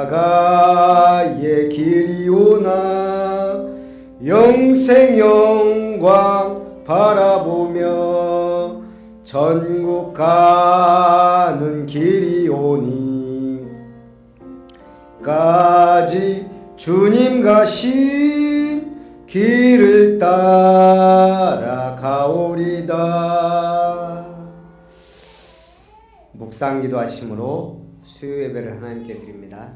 나가의 길이 오나 영생 영광 바라보며 전국 가는 길이 오니 까지 주님 가신 길을 따라 가오리다. 묵상기도 하심으로 수요 예배를 하나님께 드립니다.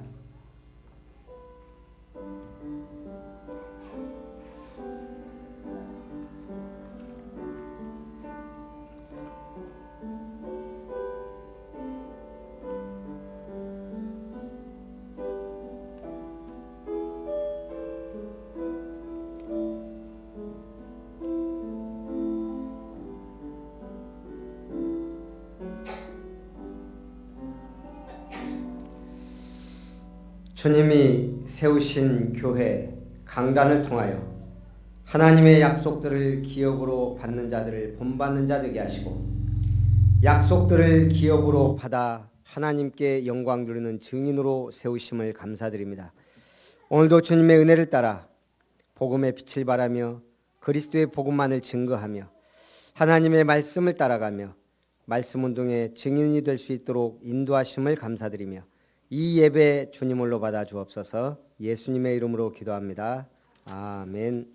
주님이 세우신 교회 강단을 통하여 하나님의 약속들을 기업으로 받는 자들을 본받는 자 되게 하시고 약속들을 기업으로 받아 하나님께 영광 누리는 증인으로 세우심을 감사드립니다. 오늘도 주님의 은혜를 따라 복음의 빛을 발하며 그리스도의 복음만을 증거하며 하나님의 말씀을 따라가며 말씀 운동의 증인이 될 수 있도록 인도하심을 감사드리며 이 예배 주님 홀로 받아 주옵소서. 예수님의 이름으로 기도합니다. 아멘.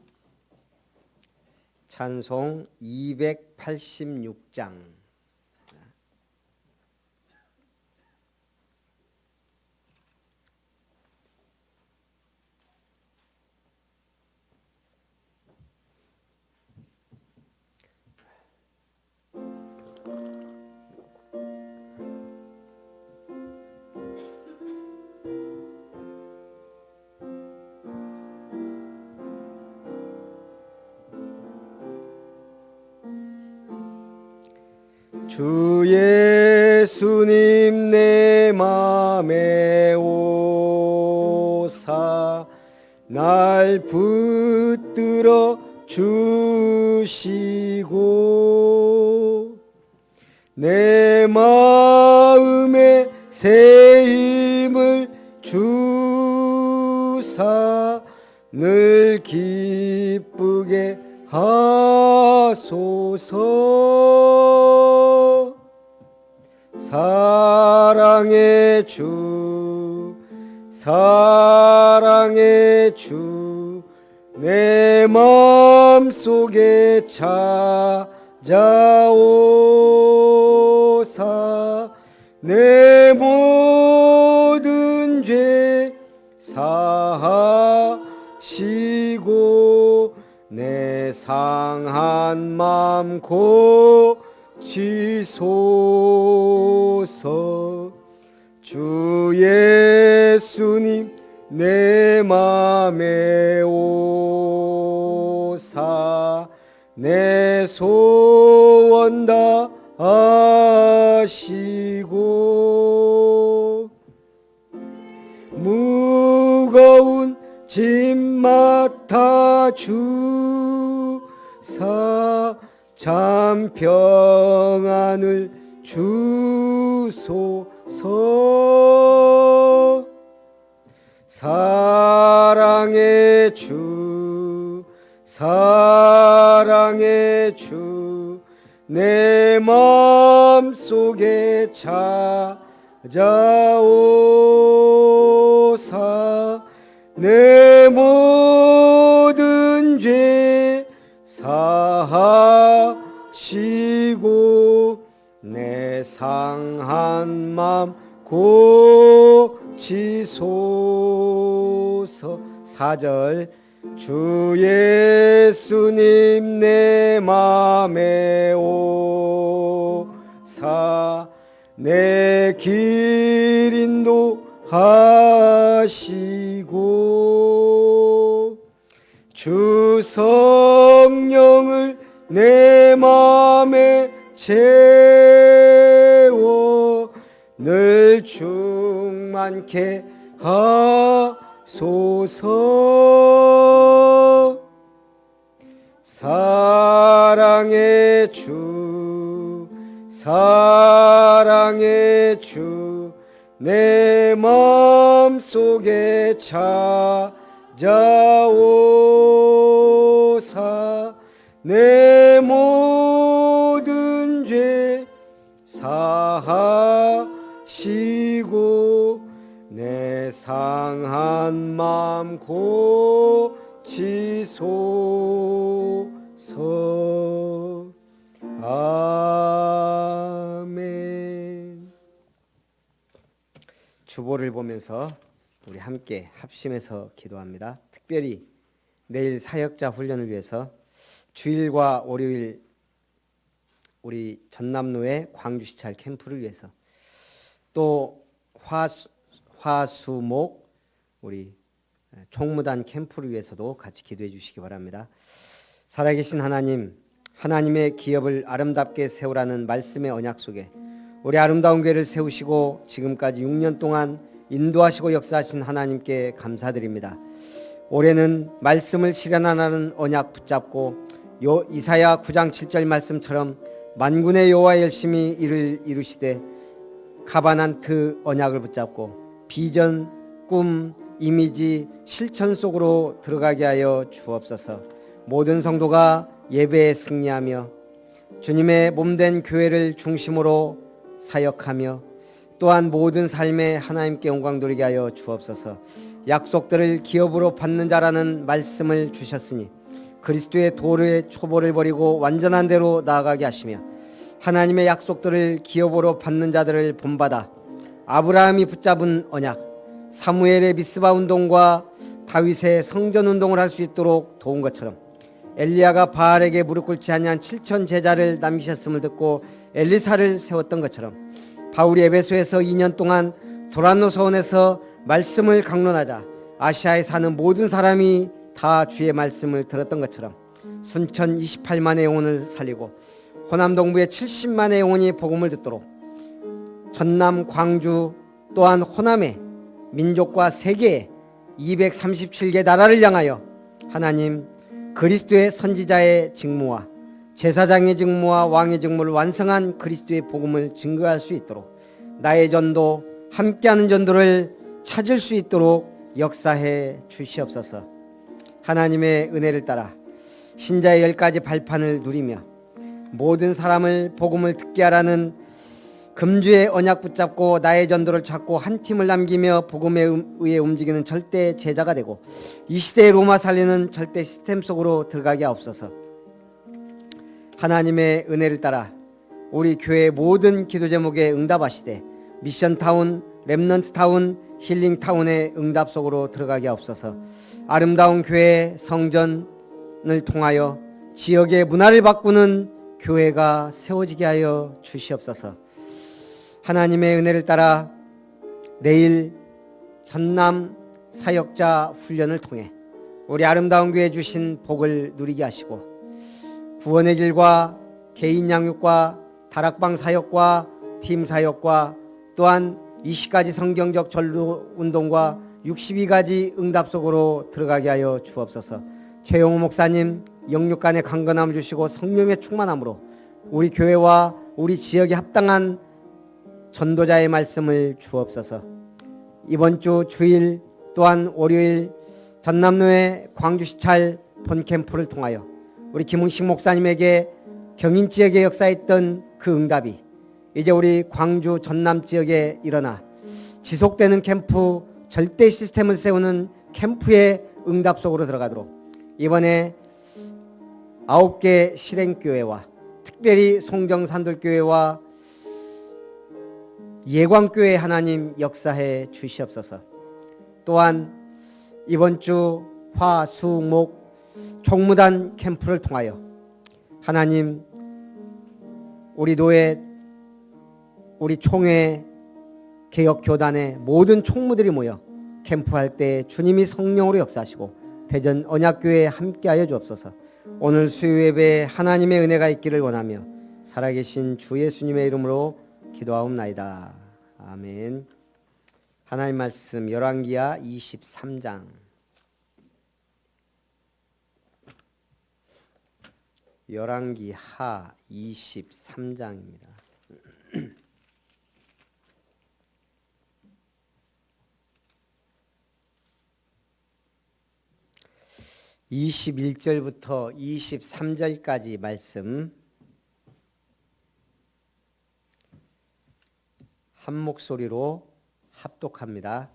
찬송 286장. 주 예수님 내 맘에 오사 날 붙들어 주시고 내 마음에 새 힘을 주사 늘 기쁘게 하소서. 사랑의 주 사랑의 주 내 마음속에 찾아오사 내 모든 죄 사하시고 내 상한 맘 고치소서. 주 예수님 내 맘에 오사 내 소원 다 아시고 무거운 짐 맡아 주사 참 평안을 주소서. 사랑의 주 사랑의 주 내 마음속에 찾아오사 내 모든 죄 사하시고 내 상한 맘 고치소서. 4절 주 예수님 내 맘에 오사 내 길 인도하시고 주 성령을 내 맘에 채워 늘 충만케 하소서. 사랑의 주 사랑의 주 내 마음속에 찾아오사 내 모든 죄 사하시고 내 상한 맘 고치소서. 아멘. 주보를 보면서 우리 함께 합심해서 기도합니다. 특별히 내일 사역자 훈련을 위해서 주일과 월요일 우리 전남로의 광주시찰 캠프를 위해서 또 화수목 우리 총무단 캠프를 위해서도 같이 기도해 주시기 바랍니다. 살아계신 하나님, 하나님의 기업을 아름답게 세우라는 말씀의 언약 속에 우리 아름다운 교회를 세우시고 지금까지 6년 동안 인도하시고 역사하신 하나님께 감사드립니다. 올해는 말씀을 실현하라는 언약 붙잡고 이사야 9장 7절 말씀처럼 만군의 여호와 열심히 일을 이루시되 가바난트 언약을 붙잡고 비전, 꿈, 이미지, 실천 속으로 들어가게 하여 주옵소서. 모든 성도가 예배에 승리하며 주님의 몸된 교회를 중심으로 사역하며 또한 모든 삶에 하나님께 영광 돌리게 하여 주옵소서. 약속들을 기업으로 받는 자라는 말씀을 주셨으니 그리스도의 도의 초보를 버리고 완전한 대로 나아가게 하시며 하나님의 약속들을 기업으로 받는 자들을 본받아 아브라함이 붙잡은 언약, 사무엘의 미스바 운동과 다윗의 성전 운동을 할 수 있도록 도운 것처럼 엘리야가 바알에게 무릎 꿇지 아니한 7천 제자를 남기셨음을 듣고 엘리사를 세웠던 것처럼 바울이 에베소에서 2년 동안 도란노 서원에서 말씀을 강론하자 아시아에 사는 모든 사람이 다 주의 말씀을 들었던 것처럼 순천 28만의 영혼을 살리고 호남 동부의 70만의 영혼이 복음을 듣도록 전남 광주 또한 호남의 민족과 세계의 237개 나라를 향하여 하나님 그리스도의 선지자의 직무와 제사장의 직무와 왕의 직무를 완성한 그리스도의 복음을 증거할 수 있도록 나의 전도 함께하는 전도를 찾을 수 있도록 역사해 주시옵소서. 하나님의 은혜를 따라 신자의 10가지 발판을 누리며 모든 사람을 복음을 듣게 하라는 금주의 언약 붙잡고 나의 전도를 찾고 한 팀을 남기며 복음에 의해 움직이는 절대 제자가 되고 이 시대의 로마 살리는 절대 시스템 속으로 들어가게 하옵소서. 하나님의 은혜를 따라 우리 교회의 모든 기도 제목에 응답하시되 미션타운, 렘넌트타운, 힐링타운의 응답 속으로 들어가게 하옵소서. 아름다운 교회 성전을 통하여 지역의 문화를 바꾸는 교회가 세워지게 하여 주시옵소서. 하나님의 은혜를 따라 내일 전남 사역자 훈련을 통해 우리 아름다운 교회 주신 복을 누리게 하시고 구원의 길과 개인 양육과 다락방 사역과 팀 사역과 또한 20가지 성경적 전도 운동과 62가지 응답 속으로 들어가게 하여 주옵소서. 최용호 목사님 영육간의 강건함을 주시고 성령의 충만함으로 우리 교회와 우리 지역에 합당한 전도자의 말씀을 주옵소서. 이번 주 주일 또한 월요일 전남로의 광주시찰 본캠프를 통하여 우리 김흥식 목사님에게 경인 지역에 역사했던 그 응답이 이제 우리 광주 전남 지역에 일어나 지속되는 캠프 절대 시스템을 세우는 캠프의 응답 속으로 들어가도록 이번에 9개 실행교회와 특별히 송정산돌교회와 예광교회 하나님 역사해 주시옵소서. 또한 이번 주 화, 수, 목 총무단 캠프를 통하여 하나님 우리 노예 우리 총회 개혁교단의 모든 총무들이 모여 캠프할 때 주님이 성령으로 역사하시고 대전 언약교회에 함께하여 주옵소서. 오늘 수요예배에 하나님의 은혜가 있기를 원하며 살아계신 주 예수님의 이름으로 기도하옵나이다. 아멘. 하나님 말씀 열왕기하 23장 열왕기하 23장입니다. 21절부터 23절까지 말씀 한 목소리로 합독합니다.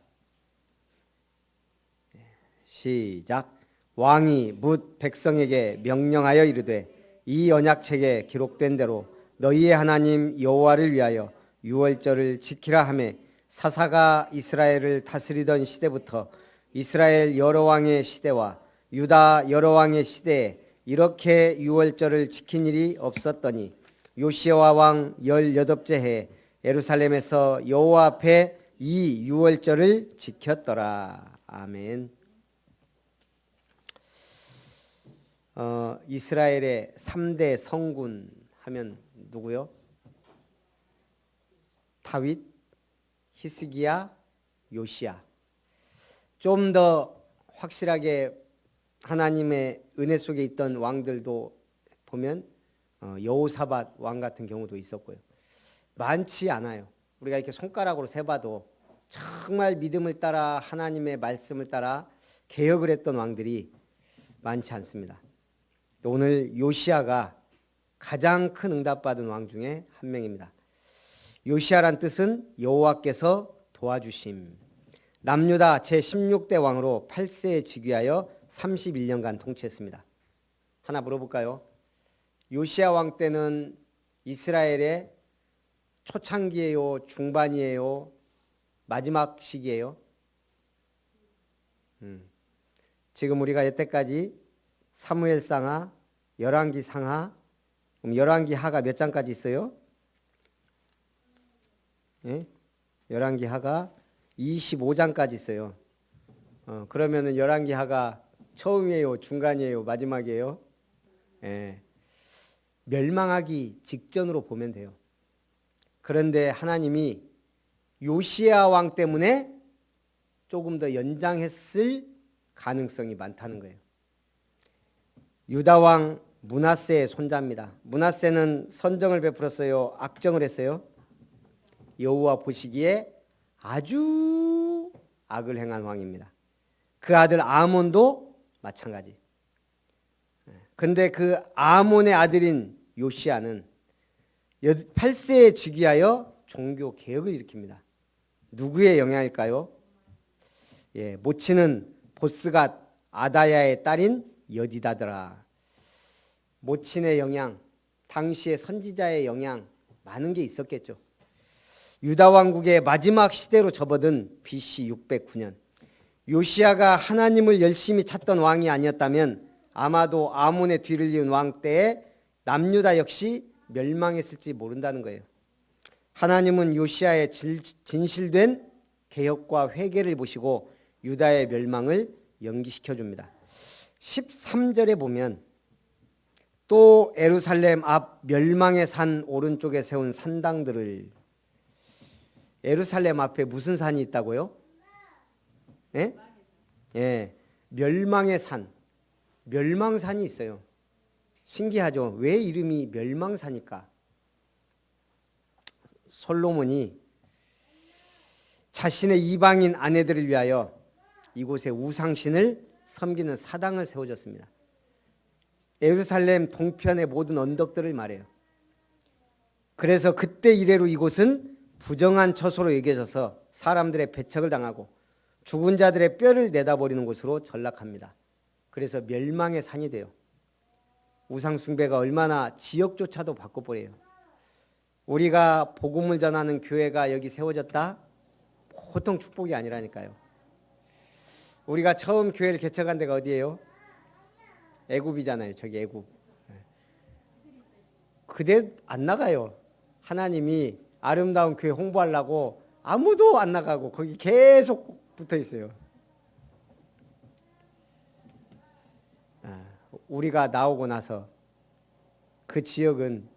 시작. 왕이 뭇 백성에게 명령하여 이르되 이 언약책에 기록된 대로 너희의 하나님 여호와를 위하여 유월절을 지키라 하매 사사가 이스라엘을 다스리던 시대부터 이스라엘 여러 왕의 시대와 유다 여러 왕의 시대에 이렇게 유월절을 지킨 일이 없었더니 요시야 왕 18째 해에 예루살렘에서 여호와 앞에 이 유월절을 지켰더라. 아멘. 이스라엘의 3대 성군 하면 누구요? 다윗, 히스기야, 요시야. 좀 더 확실하게 하나님의 은혜 속에 있던 왕들도 보면 여호사밧 왕 같은 경우도 있었고요. 많지 않아요. 우리가 이렇게 손가락으로 세봐도 정말 믿음을 따라 하나님의 말씀을 따라 개혁을 했던 왕들이 많지 않습니다. 오늘 요시야가 가장 큰 응답받은 왕 중에 한 명입니다. 요시야란 뜻은 여호와께서 도와주심. 남유다 제16대 왕으로 8세에 즉위하여 31년간 통치했습니다. 하나 물어볼까요? 요시야 왕 때는 이스라엘의 초창기예요? 중반이에요? 마지막 시기예요? 지금 우리가 여태까지 사무엘상하, 열왕기상하, 그럼 열왕기하가 몇 장까지 있어요? 예? 열왕기하가 25장까지 있어요. 그러면은 열왕기하가 처음이에요, 중간이에요, 마지막이에요? 예. 멸망하기 직전으로 보면 돼요. 그런데 하나님이 요시야 왕 때문에 조금 더 연장했을 가능성이 많다는 거예요. 유다 왕 므낫세의 손자입니다. 므낫세는 선정을 베풀었어요? 악정을 했어요? 여호와 보시기에 아주 악을 행한 왕입니다. 그 아들 아몬도 마찬가지. 근데 그 아몬의 아들인 요시야는 8세에 즉위하여 종교 개혁을 일으킵니다. 누구의 영향일까요? 예, 모치는 보스갓 아다야의 딸인 여디다더라. 모친의 영향, 당시의 선지자의 영향 많은 게 있었겠죠. 유다 왕국의 마지막 시대로 접어든 BC 609년. 요시야가 하나님을 열심히 찾던 왕이 아니었다면 아마도 아몬의 뒤를 이은 왕 때에 남유다 역시 멸망했을지 모른다는 거예요. 하나님은 요시야의 진실된 개혁과 회개를 보시고 유다의 멸망을 연기시켜 줍니다. 13절에 보면 또 예루살렘 앞 멸망의 산 오른쪽에 세운 산당들을, 예루살렘 앞에 무슨 산이 있다고요? 예? 예, 멸망의 산, 멸망산이 있어요. 신기하죠? 왜 이름이 멸망산일까? 솔로몬이 자신의 이방인 아내들을 위하여 이곳에 우상신을 섬기는 사당을 세워줬습니다. 예루살렘 동편의 모든 언덕들을 말해요. 그래서 그때 이래로 이곳은 부정한 처소로 여겨져서 사람들의 배척을 당하고 죽은 자들의 뼈를 내다버리는 곳으로 전락합니다. 그래서 멸망의 산이 돼요. 우상 숭배가 얼마나 지역조차도 바꿔버려요. 우리가 복음을 전하는 교회가 여기 세워졌다? 보통 축복이 아니라니까요. 우리가 처음 교회를 개척한 데가 어디예요? 애굽이잖아요. 저기 애굽. 그대 안 나가요. 하나님이 아름다운 교회 홍보하려고 아무도 안 나가고 거기 계속 붙어 있어요. 우리가 나오고 나서 그 지역은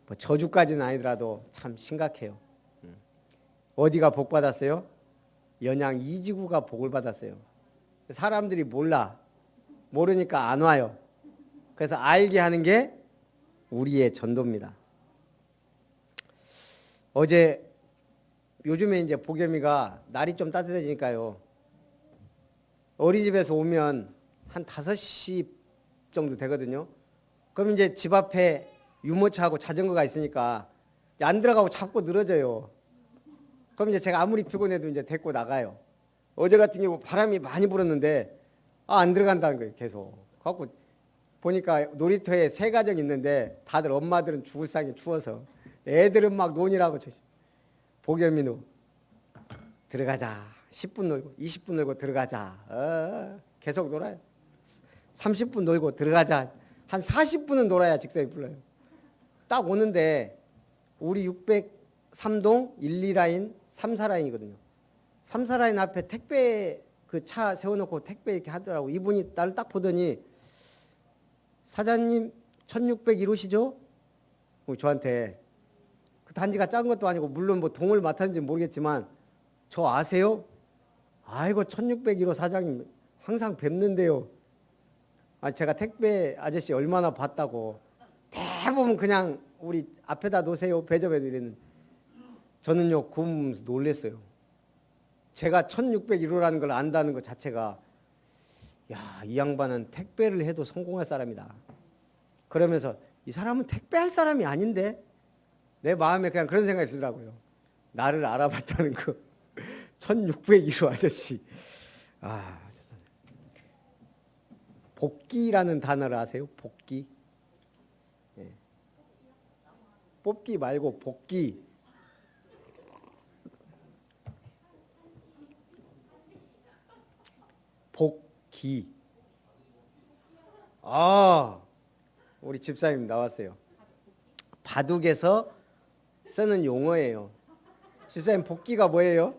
뭐 저주까지는 아니더라도 참 심각해요. 어디가 복 받았어요? 연양 이지구가 복을 받았어요. 사람들이 모르니까 안 와요. 그래서 알게 하는 게 우리의 전도입니다. 요즘에 이제 복염이가 날이 좀 따뜻해지니까요. 어린이집에서 오면 한 5시 정도 되거든요. 그럼 이제 집 앞에 유모차하고 자전거가 있으니까 안 들어가고 자꾸 늘어져요. 그럼 이제 제가 아무리 피곤해도 이제 데리고 나가요. 어제 같은 경우 바람이 많이 불었는데 안 들어간다는 거예요. 계속. 갖고 보니까 놀이터에 3가정 있는데 다들 엄마들은 죽을 상에 추워서 애들은 막 논이라고 복여민우 들어가자. 10분 놀고 20분 놀고 들어가자. 계속 놀아요. 30분 놀고 들어가자. 한 40분은 놀아야 직성이 불러요. 딱 오는데 우리 603동 1, 2라인 3, 4라인이거든요. 3, 4라인 앞에 택배 그 차 세워놓고 택배 이렇게 하더라고. 이분이 나를 딱 보더니 사장님 1601호시죠? 저한테 그 단지가 작은 것도 아니고 물론 뭐 동을 맡았는지 모르겠지만 저 아세요? 아이고 1601호 사장님 항상 뵙는데요. 제가 택배 아저씨 얼마나 봤다고. 대부분 그냥 우리 앞에다 놓으세요. 배접해도 이랬는데 저는요 그 놀랬어요. 제가 1601호라는 걸 안다는 것 자체가 이 양반은 택배를 해도 성공할 사람이다. 그러면서 이 사람은 택배할 사람이 아닌데 내 마음에 그냥 그런 생각이 들더라고요. 나를 알아봤다는 거. 1601호 아저씨. 복기라는 단어를 아세요? 복기. 뽑기 말고 복기. 복기. 우리 집사님 나왔어요. 바둑에서 쓰는 용어예요. 집사님 복기가 뭐예요?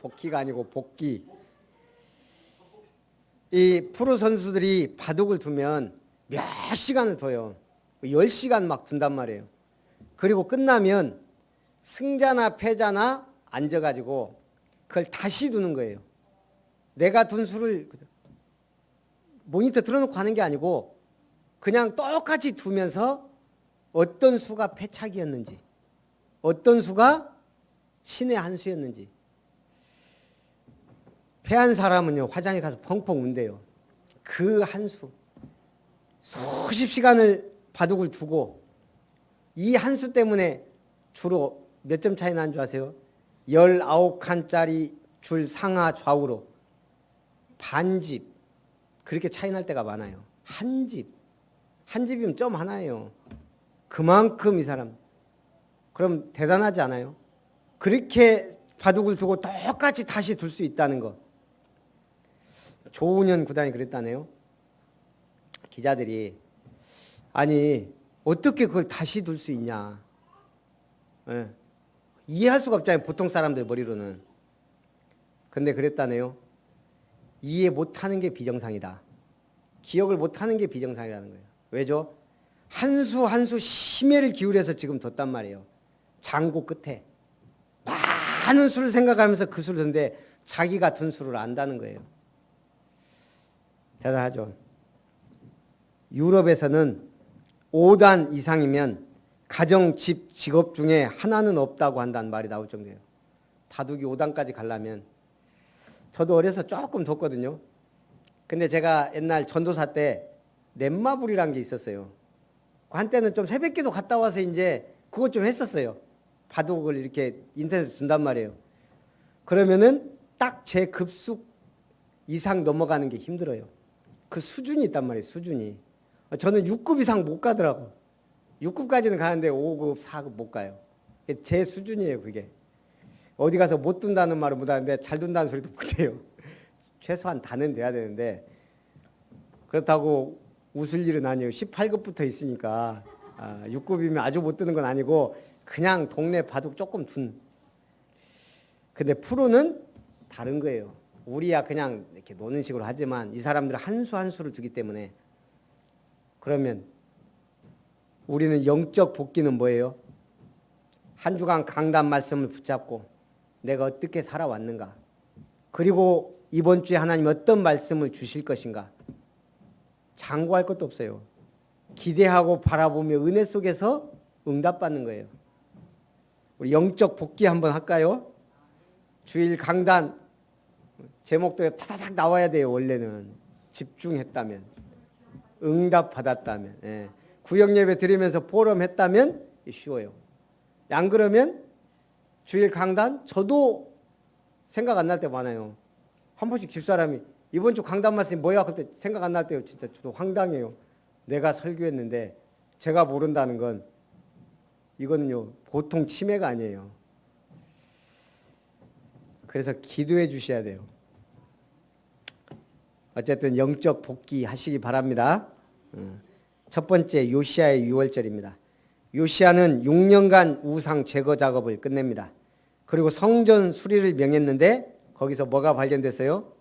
복기가 아니고 복기. 이 프로 선수들이 바둑을 두면 몇 시간을 둬요. 10시간 막 둔단 말이에요. 그리고 끝나면 승자나 패자나 앉아가지고 그걸 다시 두는 거예요. 내가 둔 수를 모니터 틀어놓고 하는 게 아니고 그냥 똑같이 두면서 어떤 수가 패착이었는지 어떤 수가 신의 한 수였는지. 패한 사람은요 화장에 가서 펑펑 운대요. 그 한 수 수십 시간을 바둑을 두고 이 한 수 때문에 주로 몇 점 차이 나는 줄 아세요? 19칸짜리 줄 상하 좌우로 반집 그렇게 차이 날 때가 많아요. 한 집이면 점 하나예요. 그만큼 이 사람 그럼 대단하지 않아요? 그렇게 바둑을 두고 똑같이 다시 둘 수 있다는 거. 조은현 구단이 그랬다네요. 기자들이 아니 어떻게 그걸 다시 둘 수 있냐. 이해할 수가 없잖아요. 보통 사람들 머리로는. 근데 그랬다네요. 이해 못하는 게 비정상이다. 기억을 못하는 게 비정상이라는 거예요. 왜죠? 한 수 한 수 심혈을 기울여서 지금 뒀단 말이에요. 장고 끝에 많은 수를 생각하면서 그 수를 뒀는데 자기가 둔 수를 안다는 거예요. 대단하죠. 유럽에서는 5단 이상이면 가정, 집, 직업 중에 하나는 없다고 한다는 말이 나올 정도예요. 바둑이 5단까지 가려면. 저도 어려서 조금 뒀거든요. 근데 제가 옛날 전도사 때 넷마블이라는 게 있었어요. 한때는 좀 새벽기도 갔다 와서 이제 그것 좀 했었어요. 바둑을 이렇게 인터넷에 준단 말이에요. 그러면은 딱 제 급수 이상 넘어가는 게 힘들어요. 그 수준이 있단 말이에요. 수준이. 저는 6급 이상 못 가더라고. 6급까지는 가는데 5급, 4급 못 가요. 제 수준이에요. 그게. 어디 가서 못 둔다는 말을 못 하는데 잘 둔다는 소리도 못해요. 최소한 다는 돼야 되는데 그렇다고 웃을 일은 아니에요. 18급부터 있으니까 6급이면 아주 못 드는 건 아니고 그냥 동네 바둑 조금 둔. 근데 프로는 다른 거예요. 우리야 그냥 이렇게 노는 식으로 하지만 이 사람들은 한 수 한 수를 두기 때문에. 그러면 우리는 영적 복귀는 뭐예요? 한 주간 강단 말씀을 붙잡고 내가 어떻게 살아왔는가, 그리고 이번 주에 하나님 어떤 말씀을 주실 것인가, 장구할 것도 없어요. 기대하고 바라보며 은혜 속에서 응답받는 거예요. 우리 영적 복귀 한번 할까요? 주일 강단 제목도 타다닥 나와야 돼요. 원래는 집중했다면, 응답 받았다면, 예. 구역 예배 드리면서 포럼했다면 쉬워요. 안 그러면 주일 강단 저도 생각 안 날 때 많아요. 한 번씩 집사람이 이번 주 강단 말씀이 뭐야? 그때 생각 안 날 때요. 진짜 저도 황당해요. 내가 설교했는데 제가 모른다는 건 이거는요 보통 치매가 아니에요. 그래서 기도해 주셔야 돼요. 어쨌든 영적 복귀 하시기 바랍니다. 첫 번째 요시야의 6월절입니다. 요시야는 6년간 우상 제거 작업을 끝냅니다. 그리고 성전 수리를 명했는데 거기서 뭐가 발견됐어요?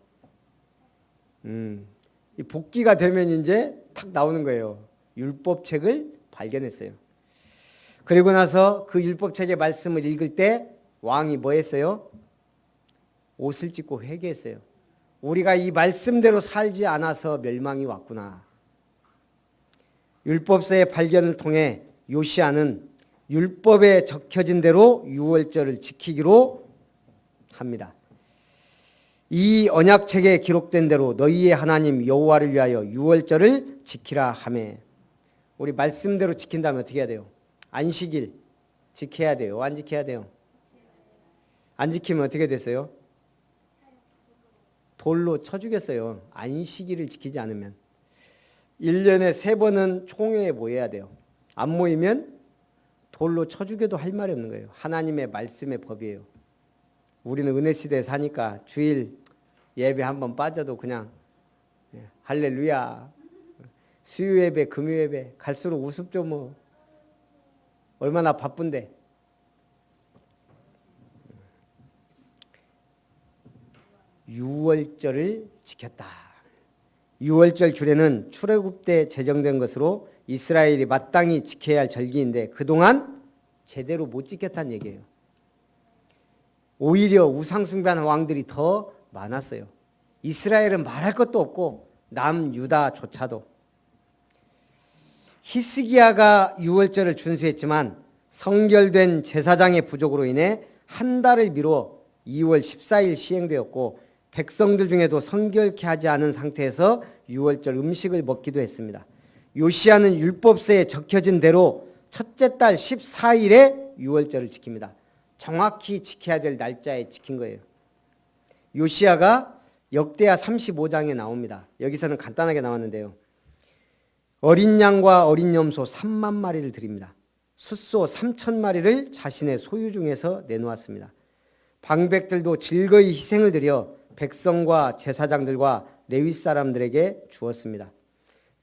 이 복귀가 되면 이제 탁 나오는 거예요. 율법책을 발견했어요. 그리고 나서 그 율법책의 말씀을 읽을 때 왕이 뭐 했어요? 옷을 찢고 회개했어요. 우리가 이 말씀대로 살지 않아서 멸망이 왔구나. 율법서의 발견을 통해 요시야는 율법에 적혀진 대로 유월절을 지키기로 합니다. 이 언약책에 기록된 대로 너희의 하나님 여호와를 위하여 유월절을 지키라 하매. 우리 말씀대로 지킨다면 어떻게 해야 돼요? 안식일 지켜야 돼요? 안 지켜야 돼요? 안 지키면 어떻게 됐어요? 돌로 쳐 죽였어요. 안식일을 지키지 않으면. 1년에 3번은 총회에 모여야 돼요. 안 모이면 돌로 쳐 죽여도 할 말이 없는 거예요. 하나님의 말씀의 법이에요. 우리는 은혜 시대에 사니까 주일 예배 한번 빠져도 그냥 할렐루야. 수요 예배, 금요 예배 갈수록 우습죠 뭐. 얼마나 바쁜데. 유월절을 지켰다. 유월절 규례는 출애굽 때 제정된 것으로 이스라엘이 마땅히 지켜야 할 절기인데 그동안 제대로 못 지켰다는 얘기예요. 오히려 우상숭배하는 왕들이 더 많았어요. 이스라엘은 말할 것도 없고 남유다조차도. 히스기야가 유월절을 준수했지만 성결된 제사장의 부족으로 인해 한 달을 미뤄 2월 14일 시행되었고 백성들 중에도 성결케 하지 않은 상태에서 유월절 음식을 먹기도 했습니다. 요시야는 율법서에 적혀진 대로 첫째 달 14일에 유월절을 지킵니다. 정확히 지켜야 될 날짜에 지킨 거예요. 요시야가 역대하 35장에 나옵니다. 여기서는 간단하게 나왔는데요. 어린 양과 어린 염소 3만 마리를 드립니다. 숫소 3천 마리를 자신의 소유 중에서 내놓았습니다. 방백들도 즐거이 희생을 드려 백성과 제사장들과 레위 사람들에게 주었습니다.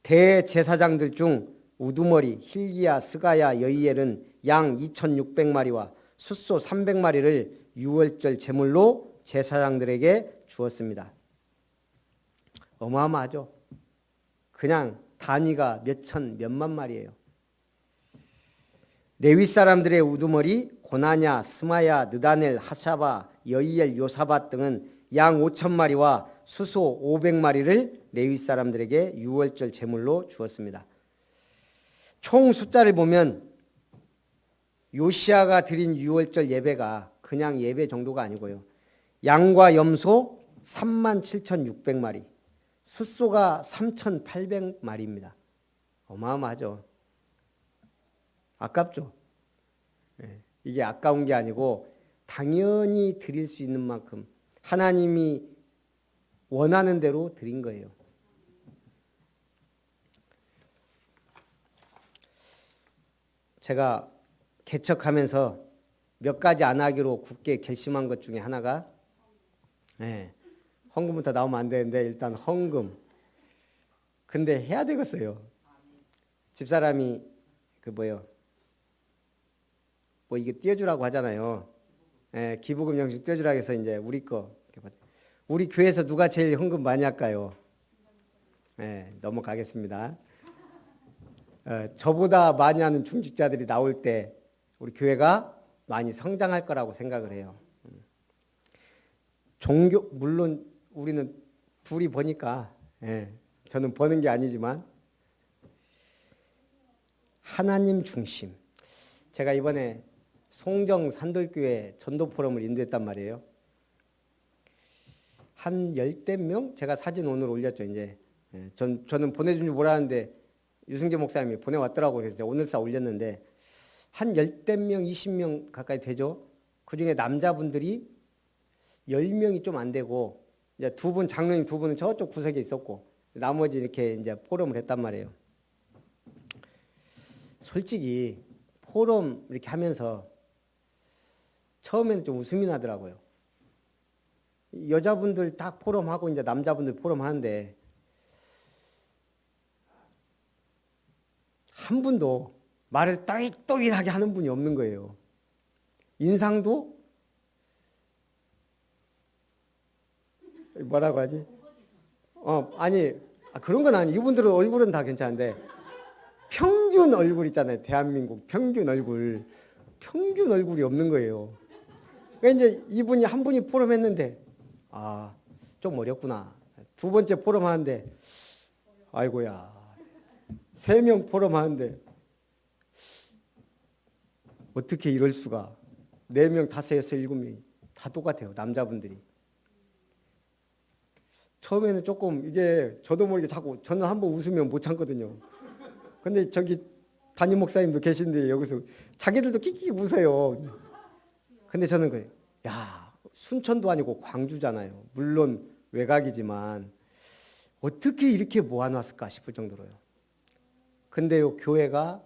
대제사장들 중 우두머리, hil기야, 스가야, 여이엘은 양 2,600마리와 숫소 300마리를 유월절 제물로 제사장들에게 주었습니다. 어마어마하죠. 그냥 단위가 몇천, 몇만 마리예요. 레위 사람들의 우두머리 고나냐, 스마야, 느다넬, 하샤바, 여이엘, 요사밧 등은 양 5,000마리와 수소 500마리를 레위 사람들에게 유월절 제물로 주었습니다. 총 숫자를 보면 요시야가 드린 유월절 예배가 그냥 예배 정도가 아니고요. 양과 염소 37,600마리, 숫소가 3,800마리입니다. 어마어마하죠. 아깝죠. 이게 아까운 게 아니고 당연히 드릴 수 있는 만큼 하나님이 원하는 대로 드린 거예요. 제가 개척하면서 몇 가지 안 하기로 굳게 결심한 것 중에 하나가 헌금부터 나오면 안 되는데 일단 헌금. 근데 해야 되겠어요. 집사람이 뭐 이게 띄워주라고 하잖아요. 기부금 영식 띄워주라고 해서 이제 우리 교회에서 누가 제일 헌금 많이 할까요? 넘어가겠습니다. 저보다 많이 하는 중직자들이 나올 때 우리 교회가 많이 성장할 거라고 생각을 해요. 물론 우리는 둘이 버니까 저는 버는 게 아니지만 하나님 중심. 제가 이번에 송정 산돌교회 전도 포럼을 인도했단 말이에요. 한 열댓 명? 제가 사진 오늘 올렸죠. 이제 저는 보내준 줄 몰랐는데 유승재 목사님이 보내왔더라고요. 그래서 제가 오늘 올렸는데 한 열댓 명, 20명 가까이 되죠. 그중에 남자분들이 10명이 좀 안 되고 이제 두 분, 장로님 두 분은 저쪽 구석에 있었고 나머지 이렇게 이제 포럼을 했단 말이에요. 솔직히 포럼 이렇게 하면서 처음에는 좀 웃음이 나더라고요. 여자분들 딱 포럼하고 이제 남자분들 포럼하는데 한 분도 말을 또깃또깃하게 하는 분이 없는 거예요. 인상도 뭐라고 하지? 아니 그런 건 아니. 이분들은 얼굴은 다 괜찮은데 평균 얼굴 있잖아요. 대한민국 평균 얼굴이 없는 거예요. 그러니까 이제 이분이 한 분이 포럼했는데 좀 어렵구나. 두 번째 포럼 하는데 아이고야. 3명 포럼 하는데 어떻게 이럴 수가. 4명, 5에서 7명이 다 똑같아요. 남자분들이. 처음에는 조금 이게 저도 모르게 자꾸 저는 한번 웃으면 못 참거든요. 근데 저기 담임 목사님도 계신데 여기서 자기들도 킥킥 웃어요. 근데 저는 그래요. 야, 순천도 아니고 광주잖아요. 물론 외곽이지만 어떻게 이렇게 모아놨을까 싶을 정도로요. 근데 요 교회가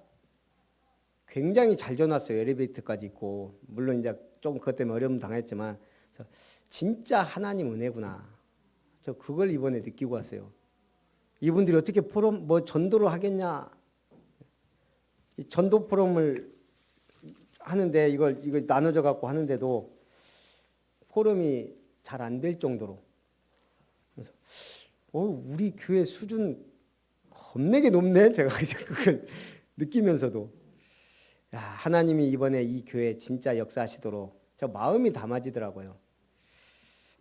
굉장히 잘 지어놨어요. 엘리베이터까지 있고. 물론 이제 좀 그것 때문에 어려움 당했지만 진짜 하나님 은혜구나. 저 그걸 이번에 느끼고 왔어요. 이분들이 어떻게 포럼 전도를 하겠냐. 전도 포럼을 하는데 이걸 나눠져 갖고 하는데도 포럼이 잘 안 될 정도로. 그래서 우리 교회 수준 겁나게 높네. 제가 이제 그걸 느끼면서도 하나님이 이번에 이 교회 진짜 역사하시도록 저 마음이 담아지더라고요.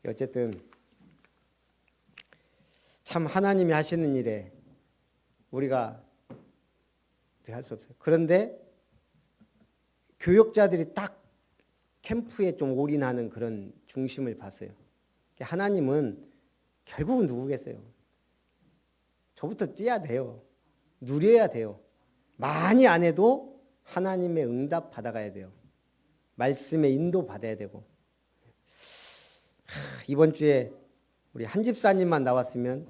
어쨌든 참 하나님이 하시는 일에 우리가 할 수 없어요. 그런데 교역자들이 딱 캠프에 좀 올인하는 그런 중심을 봤어요. 하나님은 결국은 누구겠어요? 저부터 뛰어야 돼요. 누려야 돼요. 많이 안 해도 하나님의 응답 받아가야 돼요. 말씀의 인도 받아야 되고. 이번 주에 우리 한 집사님만 나왔으면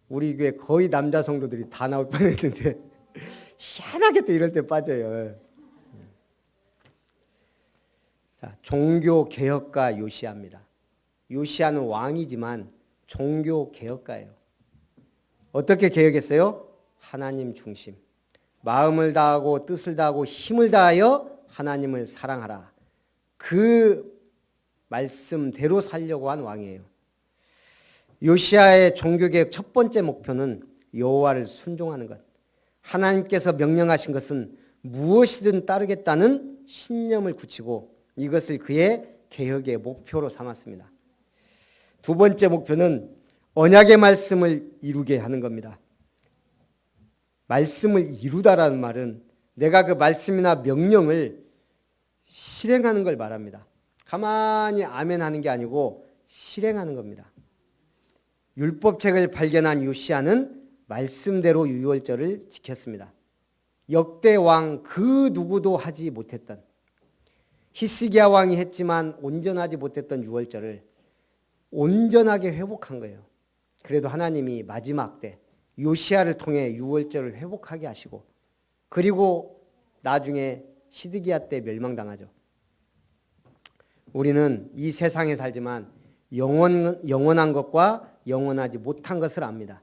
우리 교회 거의 남자 성도들이 다 나올 뻔했는데 희한하게 또 이럴 때 빠져요. 자, 종교 개혁가 요시야입니다. 요시야는 왕이지만 종교 개혁가예요. 어떻게 개혁했어요? 하나님 중심. 마음을 다하고 뜻을 다하고 힘을 다하여 하나님을 사랑하라. 그 말씀대로 살려고 한 왕이에요. 요시야의 종교개혁 첫 번째 목표는 여호와를 순종하는 것. 하나님께서 명령하신 것은 무엇이든 따르겠다는 신념을 굳히고 이것을 그의 개혁의 목표로 삼았습니다. 두 번째 목표는 언약의 말씀을 이루게 하는 겁니다. 말씀을 이루다라는 말은 내가 그 말씀이나 명령을 실행하는 걸 말합니다. 가만히 아멘 하는 게 아니고 실행하는 겁니다. 율법책을 발견한 요시야는 말씀대로 유월절을 지켰습니다. 역대 왕 그 누구도 하지 못했던, 히스기야 왕이 했지만 온전하지 못했던 유월절을 온전하게 회복한 거예요. 그래도 하나님이 마지막 때 요시야를 통해 유월절을 회복하게 하시고, 그리고 나중에 시드기야 때 멸망당하죠. 우리는 이 세상에 살지만 영원한 것과 영원하지 못한 것을 압니다.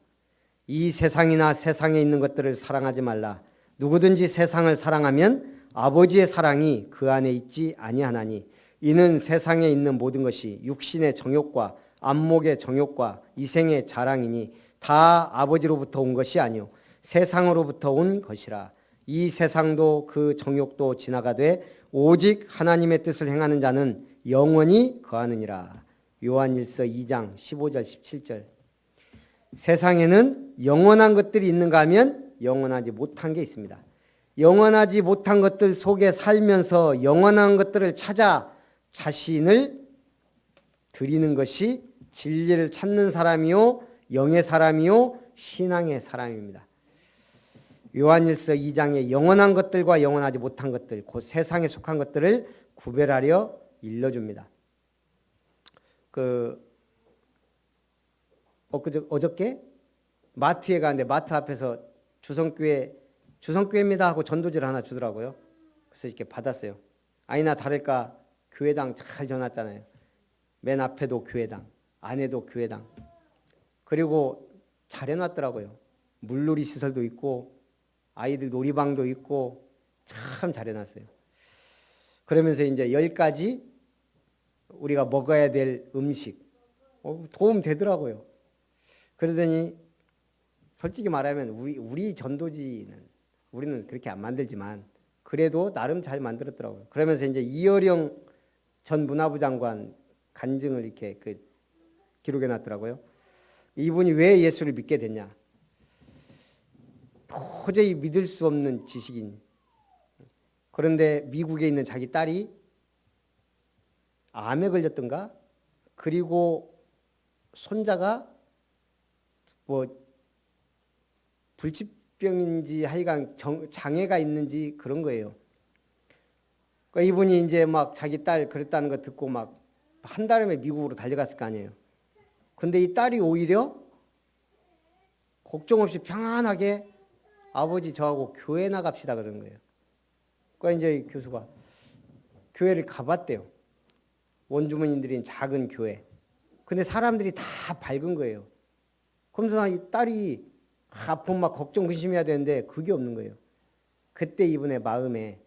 이 세상이나 세상에 있는 것들을 사랑하지 말라. 누구든지 세상을 사랑하면 아버지의 사랑이 그 안에 있지 아니하나니 이는 세상에 있는 모든 것이 육신의 정욕과 안목의 정욕과 이생의 자랑이니 다 아버지로부터 온 것이 아니요 세상으로부터 온 것이라. 이 세상도 그 정욕도 지나가되 오직 하나님의 뜻을 행하는 자는 영원히 거하느니라. 요한일서 2장 15절 17절. 세상에는 영원한 것들이 있는가 하면 영원하지 못한 게 있습니다. 영원하지 못한 것들 속에 살면서 영원한 것들을 찾아 자신을 드리는 것이 진리를 찾는 사람이요 영의 사람이요 신앙의 사람입니다. 요한일서 2장에 영원한 것들과 영원하지 못한 것들, 그 세상에 속한 것들을 구별하려 일러줍니다. 어저께 마트에 가는데 마트 앞에서 주성교회입니다 하고 전도지를 하나 주더라고요. 그래서 이렇게 받았어요. 아니나 다를까 교회당 잘 전놨잖아요. 맨 앞에도 교회당, 안에도 교회당. 그리고 잘 해놨더라고요. 물놀이 시설도 있고 아이들 놀이방도 있고 참 잘 해놨어요. 그러면서 이제 10가지 우리가 먹어야 될 음식 도움 되더라고요. 그러더니 솔직히 말하면 우리 전도지는 우리는 그렇게 안 만들지만 그래도 나름 잘 만들었더라고요. 그러면서 이제 이어령 전 문화부 장관 간증을 이렇게 기록해 놨더라고요. 이분이 왜 예수를 믿게 됐냐? 도저히 믿을 수 없는 지식인. 그런데 미국에 있는 자기 딸이 암에 걸렸던가? 그리고 손자가 불치병인지 하여간 장애가 있는지 그런 거예요. 그러니까 이분이 이제 막 자기 딸 그랬다는 거 듣고 막 한 달 후에 미국으로 달려갔을 거 아니에요. 근데 이 딸이 오히려 걱정 없이 평안하게 아버지 저하고 교회 나갑시다 그러는 거예요. 그러니까 이제 교수가 교회를 가봤대요. 원주민들인 작은 교회. 근데 사람들이 다 밝은 거예요. 그러면서 이 딸이 아프면 막 걱정 근심해야 되는데 그게 없는 거예요. 그때 이분의 마음에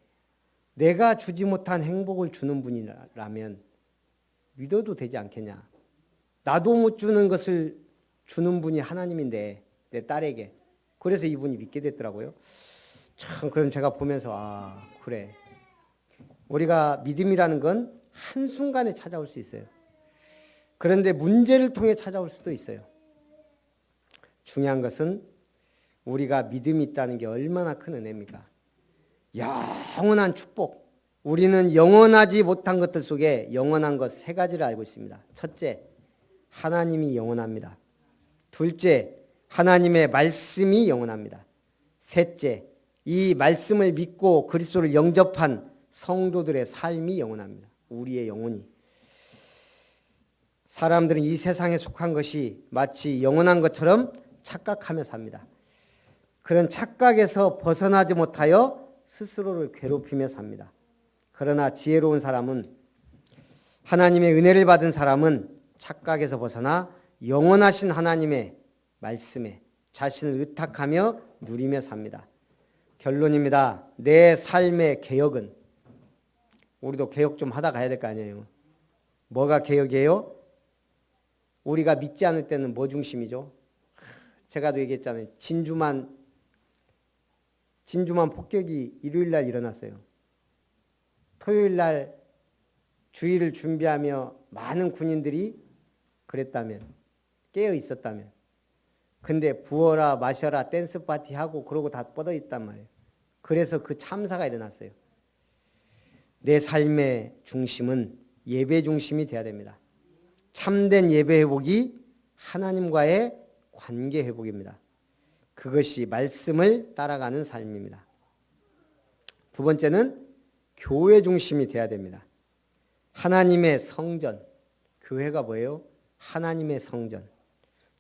내가 주지 못한 행복을 주는 분이라면 믿어도 되지 않겠냐. 나도 못 주는 것을 주는 분이 하나님인데 내 딸에게. 그래서 이분이 믿게 됐더라고요. 참 그럼 제가 보면서 그래. 우리가 믿음이라는 건 한순간에 찾아올 수 있어요. 그런데 문제를 통해 찾아올 수도 있어요. 중요한 것은 우리가 믿음이 있다는 게 얼마나 큰 은혜입니까? 영원한 축복. 우리는 영원하지 못한 것들 속에 영원한 것 3가지를 알고 있습니다. 첫째, 하나님이 영원합니다. 둘째, 하나님의 말씀이 영원합니다. 셋째, 이 말씀을 믿고 그리스도를 영접한 성도들의 삶이 영원합니다. 우리의 영혼이. 사람들은 이 세상에 속한 것이 마치 영원한 것처럼 착각하며 삽니다. 그런 착각에서 벗어나지 못하여 스스로를 괴롭히며 삽니다. 그러나 지혜로운 사람은, 하나님의 은혜를 받은 사람은 착각에서 벗어나 영원하신 하나님의 말씀에 자신을 의탁하며 누리며 삽니다. 결론입니다. 내 삶의 개혁은, 우리도 개혁 좀 하다 가야 될 거 아니에요. 뭐가 개혁이에요? 우리가 믿지 않을 때는 뭐 중심이죠? 제가도 얘기했잖아요. 진주만 폭격이 일요일날 일어났어요. 토요일날 주일을 준비하며 많은 군인들이 그랬다면, 깨어 있었다면. 근데 부어라 마셔라 댄스 파티 하고 그러고 다 뻗어 있단 말이에요. 그래서 그 참사가 일어났어요. 내 삶의 중심은 예배 중심이 돼야 됩니다. 참된 예배 회복이 하나님과의 관계 회복입니다. 그것이 말씀을 따라가는 삶입니다. 두 번째는 교회 중심이 돼야 됩니다. 하나님의 성전, 교회가 뭐예요? 하나님의 성전.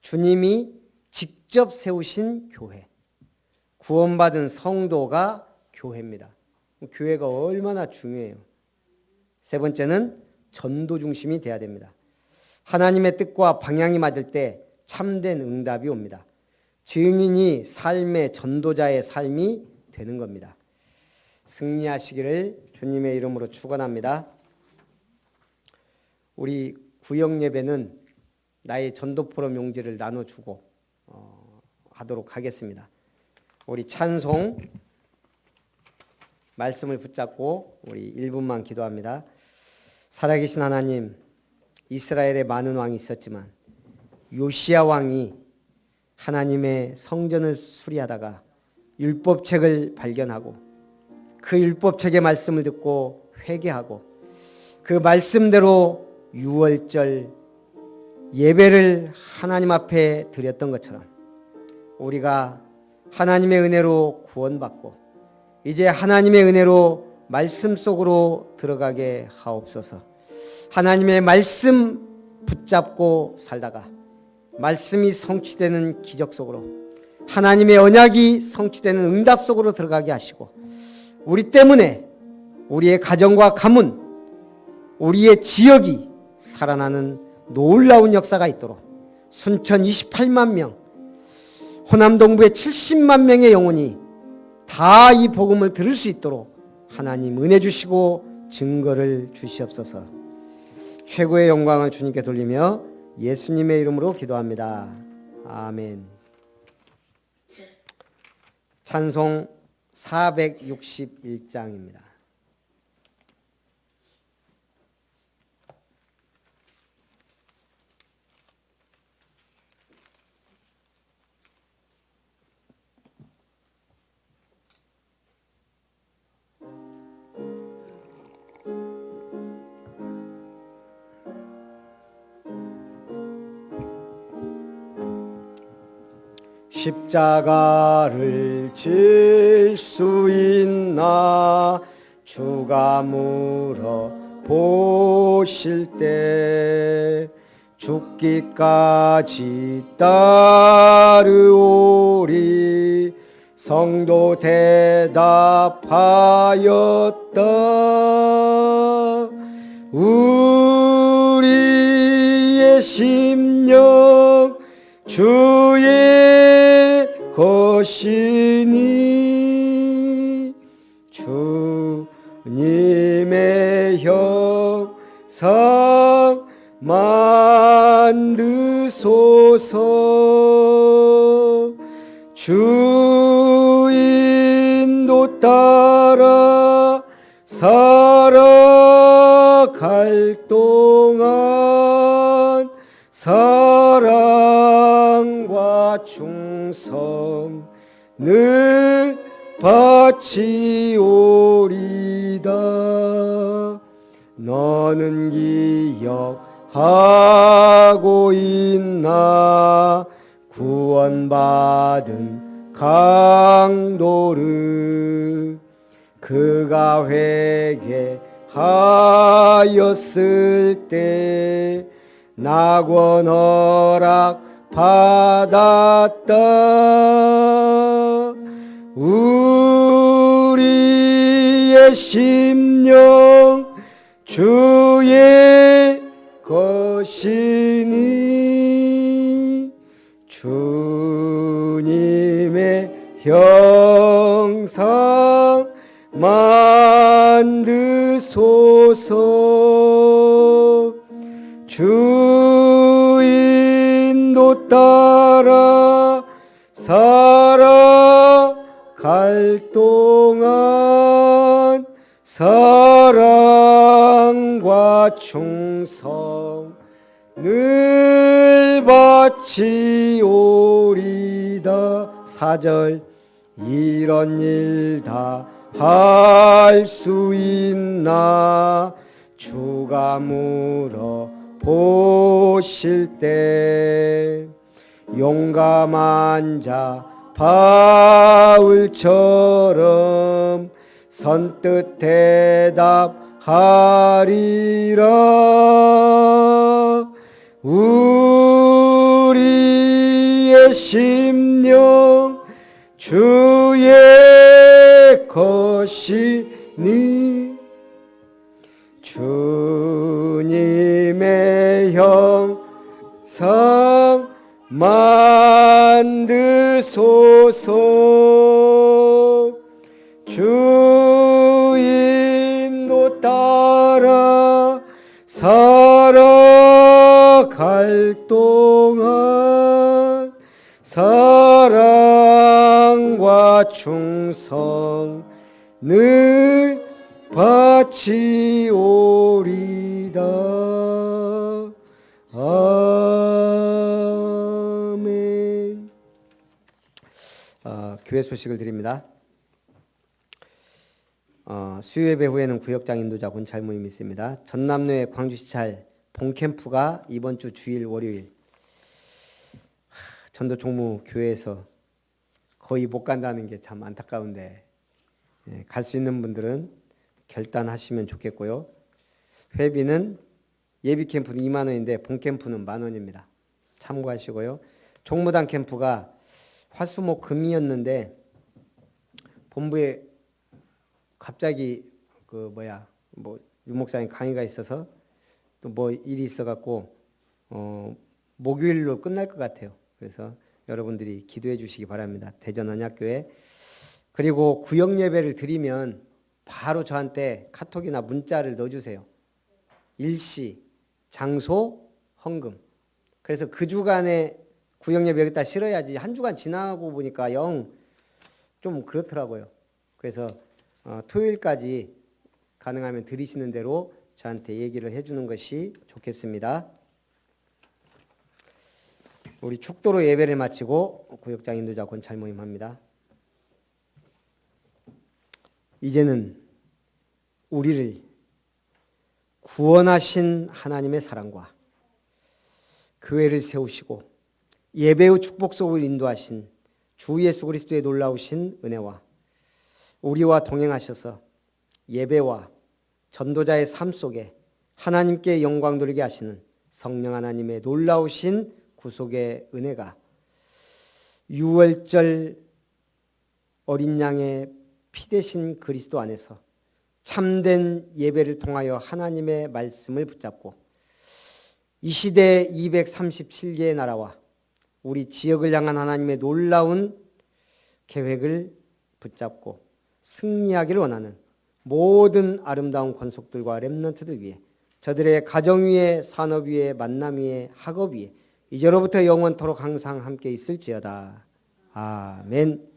주님이 직접 세우신 교회. 구원받은 성도가 교회입니다. 교회가 얼마나 중요해요. 세 번째는 전도 중심이 돼야 됩니다. 하나님의 뜻과 방향이 맞을 때 참된 응답이 옵니다. 증인이 삶의 전도자의 삶이 되는 겁니다. 승리하시기를 주님의 이름으로 축원합니다. 우리 구역 예배는 나의 전도 포럼 용지를 나눠주고 하도록 하겠습니다. 우리 찬송 말씀을 붙잡고 우리 1분만 기도합니다. 살아계신 하나님, 이스라엘에 많은 왕이 있었지만 요시야 왕이 하나님의 성전을 수리하다가 율법책을 발견하고 그 율법책의 말씀을 듣고 회개하고 그 말씀대로 유월절 예배를 하나님 앞에 드렸던 것처럼 우리가 하나님의 은혜로 구원받고 이제 하나님의 은혜로 말씀 속으로 들어가게 하옵소서. 하나님의 말씀 붙잡고 살다가 말씀이 성취되는 기적 속으로, 하나님의 언약이 성취되는 응답 속으로 들어가게 하시고, 우리 때문에 우리의 가정과 가문, 우리의 지역이 살아나는 놀라운 역사가 있도록, 순천 28만 명, 호남 동부의 70만 명의 영혼이 다 이 복음을 들을 수 있도록 하나님 은혜 주시고 증거를 주시옵소서. 최고의 영광을 주님께 돌리며 예수님의 이름으로 기도합니다. 아멘. 찬송 461장입니다. 십자가를 질 수 있나 주가 물어보실 때 죽기까지 따르오리 성도 대답하였다. 우리의 심령 주의 것이니 주님의 형상 만드소서. 주 인도 따라 살아갈 동안 사랑과 충성 늘 바치오리다. 너는 기억하고 있나 구원받은 강도를 그가 회개하였을 때 낙원 허락 받았다. 우리의 심령 주의 것이니 주님의 형상 만드소서. 주 인도 따라 살아갈 동안 사랑과 충성 늘 바치오리다. 4절 이런 일 다 할 수 있나 주가 물어보실 때 용감한 자 바울처럼 선뜻 대답하리라. 우리의 심령 주의 것이니 주님의 형상 만드소서. 주 인도 따라 살아갈 동안 사랑과 충성 늘 바치오리다. 아멘. 교회 소식을 드립니다. 수요예배 후에는 구역장 인도자 권찰 모임이 있습니다. 전남로의 광주시찰 본캠프가 이번 주 주일 월요일 전도 총무교회에서 거의 못 간다는 게 참 안타까운데 갈 수 있는 분들은 결단하시면 좋겠고요. 회비는 예비 캠프는 2만 원인데 본 캠프는 1만 원입니다. 참고하시고요. 종무단 캠프가 화수목금이었는데 본부에 갑자기 유 목사님 강의가 있어서 또 뭐 일이 있어갖고 목요일로 끝날 것 같아요. 그래서 여러분들이 기도해 주시기 바랍니다. 대전 언약교회. 그리고 구역 예배를 드리면 바로 저한테 카톡이나 문자를 넣어주세요. 일시, 장소, 헌금. 그래서 그 주간에 구역 예배 여기다 실어야지 한 주간 지나고 보니까 영 좀 그렇더라고요. 그래서 토요일까지 가능하면 드리시는 대로 저한테 얘기를 해주는 것이 좋겠습니다. 우리 축도로 예배를 마치고 구역장 인도자 권찰 모임합니다. 이제는 우리를 구원하신 하나님의 사랑과 교회를 세우시고 예배의 축복 속을 인도하신 주 예수 그리스도의 놀라우신 은혜와 우리와 동행하셔서 예배와 전도자의 삶 속에 하나님께 영광 돌리게 하시는 성령 하나님의 놀라우신 구속의 은혜가 유월절 어린 양의 피 대신 그리스도 안에서 참된 예배를 통하여 하나님의 말씀을 붙잡고 이 시대 237개의 나라와 우리 지역을 향한 하나님의 놀라운 계획을 붙잡고 승리하기를 원하는 모든 아름다운 권속들과 렘넌트들 위해 저들의 가정 위에 산업 위에 만남 위에 학업 위에 이제로부터 영원토록 항상 함께 있을지어다. 아멘.